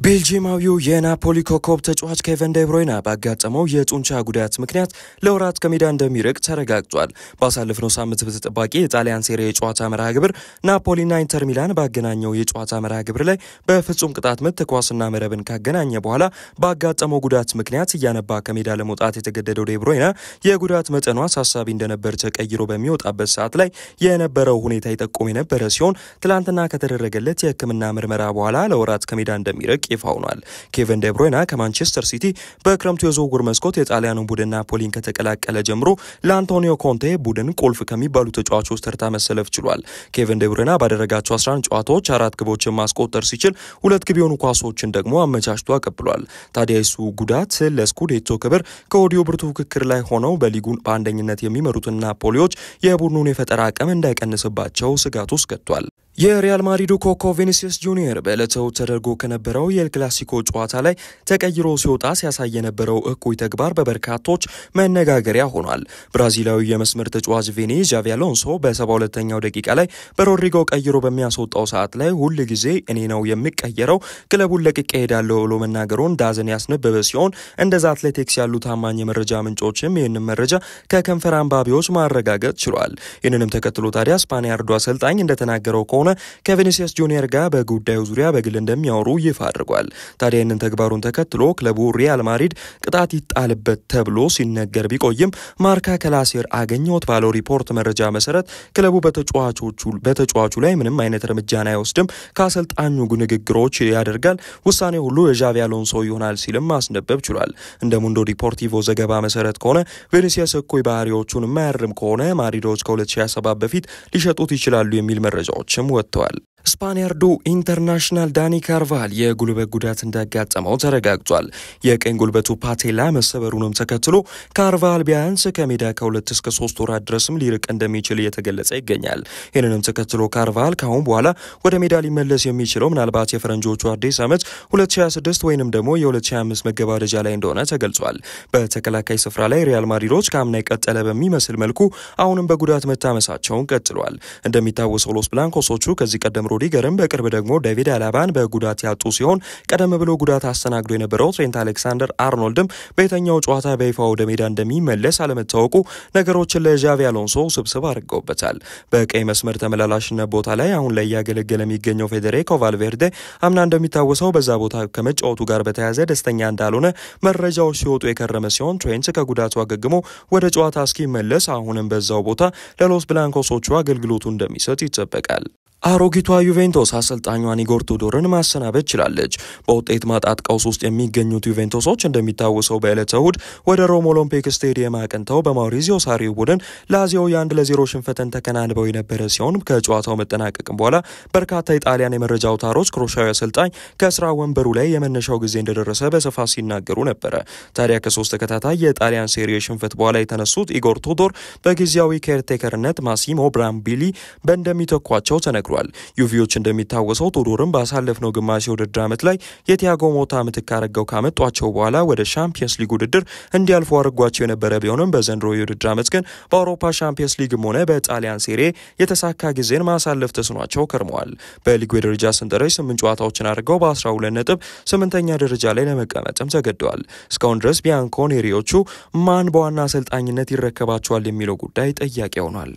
ቤልጂየማዊው የናፖሊ ኮከብ ተጫዋች ኬቨን ዴ ብሩይነ ባጋጠመው የጡንቻ ጉዳት ምክንያት ለወራት ከሜዳ እንደሚርቅ ተረጋግጧል። ባሳለፍነው ሳምንት በተጠባቂ የጣሊያን ሴሪ የጨዋታ መርሃ ግብር ናፖሊና ኢንተር ሚላን ባገናኘው የጨዋታ መርሃ ግብር ላይ በፍጹም ቅጣት ምት ኳስና መረብን ካገናኘ በኋላ ባጋጠመው ጉዳት ምክንያት እያነባ ከሜዳ ለመውጣት የተገደደው ዴ ብሩይነ የጉዳት መጠኑ አሳሳቢ እንደነበር ተቀይሮ በሚወጣበት ሰዓት ላይ የነበረው ሁኔታ ይጠቁም የነበረ ሲሆን ትላንትና ከተደረገለት የሕክምና ምርመራ በኋላ ለወራት ከሜዳ እንደሚርቅ ይፋውናል። ኬቨን ዴ ብሩይነ ከማንቸስተር ሲቲ በክረምቱ የዝውውር መስኮት የጣሊያኑን ቡድን ናፖሊን ከተቀላቀለ ጀምሮ ለአንቶኒዮ ኮንቴ ቡድን ቁልፍ ከሚባሉ ተጫዋቾች ተርታ መሰለፍ ችሏል። ኬቨን ዴ ብሩይነ ባደረጋቸው 11 ጨዋታዎች 4 ግቦችን ማስቆጠር ሲችል 2 ግብ የሆኑ ኳሶችን ደግሞ አመቻችቶ አቀብሏል። ታዲያ እሱ ጉዳት ለስኩዴቶ ክብር ከወዲሁ ብርቱ ፍክክር ላይ ሆነው በሊጉን በአንደኝነት የሚመሩትን ናፖሊዎች የቡድኑን የፈጠራ አቅም እንዳይቀንስባቸው ስጋት ውስጥ ከቷል። የሪያል ማድሪዱ ኮከብ ቪኒሲየስ ጁኒየር በዕለቱ ተደርጎ ከነበረው የኤል ክላሲኮ ጨዋታ ላይ ተቀይሮ ሲወጣ ሲያሳይ የነበረው እኩይ ተግባር በበርካቶች መነጋገሪያ ሆኗል። ብራዚላዊ የመስመር ተጫዋች ቪኒ ዣቪ አሎንሶ በ72ኛው ደቂቃ ላይ በሮድሪጎ ቀይሮ በሚያስወጣው ሰዓት ላይ ሁል ጊዜ እኔ ነው የሚቀየረው ክለቡን ለቅቄ ሄዳለሁ ብሎ መናገሩን ዳዝን ያስነበበ ሲሆን እንደዛ አትሌቲክስ ያሉ ታማኝ የመረጃ ምንጮችም ይህንን መረጃ ከከንፈር አንባቢዎች ማረጋገጥ ችሏል። ይህንንም ተከትሎ ታዲያ ስፓኒያርዱ አሰልጣኝ እንደተናገረው ከሆነ ከቪኒሲየስ ጁኒየር ጋር በጉዳዩ ዙሪያ በግል እንደሚያወሩ ይፋ አድርጓል። ታዲያ ይህንን ተግባሩን ተከትሎ ክለቡ ሪያል ማድሪድ ቅጣት ይጣልበት ተብሎ ሲነገር ቢቆይም ማርካ ከላሴር አገኘሁት ባለው ሪፖርት መረጃ መሰረት ክለቡ በተጫዋቹ ላይ ምንም አይነት እርምጃን አይወስድም፣ ከአሰልጣኙ ንግግሮች ያደርጋል፣ ውሳኔ ሁሉ የዣቪ አሎንሶ ይሆናል ሲልም ማስነበብ ችሏል። እንደ ሙንዶ ዲፖርቲቮ ዘገባ መሰረት ከሆነ ቪኒሲየስ እኩይ ባህሪዎቹን የማያርም ከሆነ ማድሪዶች ከ2027 በፊት ሊሸጡት ይችላሉ የሚል መረጃዎችም ወጥተዋል። ስፓኒያርዱ ኢንተርናሽናል ዳኒ ካርቫሃል የጉልበት ጉዳት እንዳጋጠመው ተረጋግጧል። የቀኝ ጉልበቱ ፓቴላ መሰበሩንም ተከትሎ ካርቫሃል ቢያንስ ከሜዳ ከ2 እስከ 3 ወራት ድረስም ሊርቅ እንደሚችል እየተገለጸ ይገኛል። ይህንንም ተከትሎ ካርቫሃል ካሁን በኋላ ወደ ሜዳ ሊመለስ የሚችለው ምናልባት የፈረንጆቹ አዲስ ዓመት 2026 ወይንም ደግሞ የ2025 መገባደጃ ላይ እንደሆነ ተገልጿል። በተከላካይ ስፍራ ላይ ሪያል ማድሪዶች ከአምና የቀጠለ በሚመስል መልኩ አሁንም በጉዳት መታመሳቸውን ቀጥሏል። እንደሚታወሰው ሎስ ብላንኮሶቹ ከዚህ ቀደም ሩዲገርም በቅርብ ደግሞ ዴቪድ አላባን በጉዳት ያጡ ሲሆን ቀደም ብሎ ጉዳት አስተናግዶ የነበረው ትሬንት አሌክሳንደር አርኖልድም በየትኛው ጨዋታ በይፋ ወደ ሜዳ እንደሚመለስ አለመታወቁ ነገሮችን ለዣቪ አሎንሶ ስብስብ አድርገውበታል። በቀይ መስመር ተመላላሽነት ቦታ ላይ አሁን ላይ ያገለገለ የሚገኘው ፌዴሪኮ ቫልቬርዴ አምና እንደሚታወሰው በዛ ቦታ ከመጫወቱ ጋር በተያያዘ ደስተኛ እንዳልሆነ መረጃዎች ሲወጡ የከረመ ሲሆን ትሬንት ከጉዳቱ አገግሞ ወደ ጨዋታ እስኪመለስ አሁንም በዛው ቦታ ለሎስ ብላንኮሶቹ አገልግሎቱ እንደሚሰጥ ይጠበቃል። አሮጊቷ ዩቬንቱስ አሰልጣኟን ኢጎር ቱዶርን ማሰናበት ችላለች። በውጤት ማጣት ቀውስ ውስጥ የሚገኙት ዩቬንቱሶች እንደሚታወሰው በዕለተ እሁድ ወደ ሮም ኦሎምፒክ ስቴዲየም አቅንተው በማውሪዚዮ ሳሪው ቡድን ላዚዮ የ1-0 ሽንፈትን ተከናንበው የነበረ ሲሆን ከጨዋታው መጠናቀቅም በኋላ በርካታ የጣሊያን የመረጃ አውታሮች ክሮሻዊ አሰልጣኝ ከስራ ወንበሩ ላይ የመነሻው ጊዜ እንደደረሰ በስፋት ሲናገሩ ነበረ። ታዲያ ከ3 ተከታታይ የጣሊያን ሴሪ ሽንፈት በኋላ የተነሱት ኢጎር ቱዶር በጊዜያዊ ኬርቴከርነት ማሲሞ ብራምቢሊ እንደሚተኳቸው ተነግሯል። ዩቪዎች እንደሚታወሰው ቱዶርን ባሳለፍነው ግማሽ የውድድር ዓመት ላይ የቲያጎ ሞታ ምትክ አድርገው ካመጧቸው በኋላ ወደ ሻምፒየንስ ሊግ ውድድር እንዲያልፉ አድርጓቸው የነበረ ቢሆንም በዘንድሮ የውድድር ዓመት ግን በአውሮፓ ሻምፒየንስ ሊግም ሆነ በጣሊያን ሴሪ የተሳካ ጊዜን ማሳለፍ ተስኗቸው ከርመዋል። በሊጉ የደረጃ ሰንጠረዥ 8 ጨዋታዎችን አድርገው በ12 ነጥብ 8ኛ ደረጃ ላይ ለመቀመጥም ተገደዋል። እስካሁን ድረስ ቢያንኮኔሪዎቹ ማን በዋና አሰልጣኝነት ይረከባቸዋል የሚለው ጉዳይ ጥያቄ ሆኗል።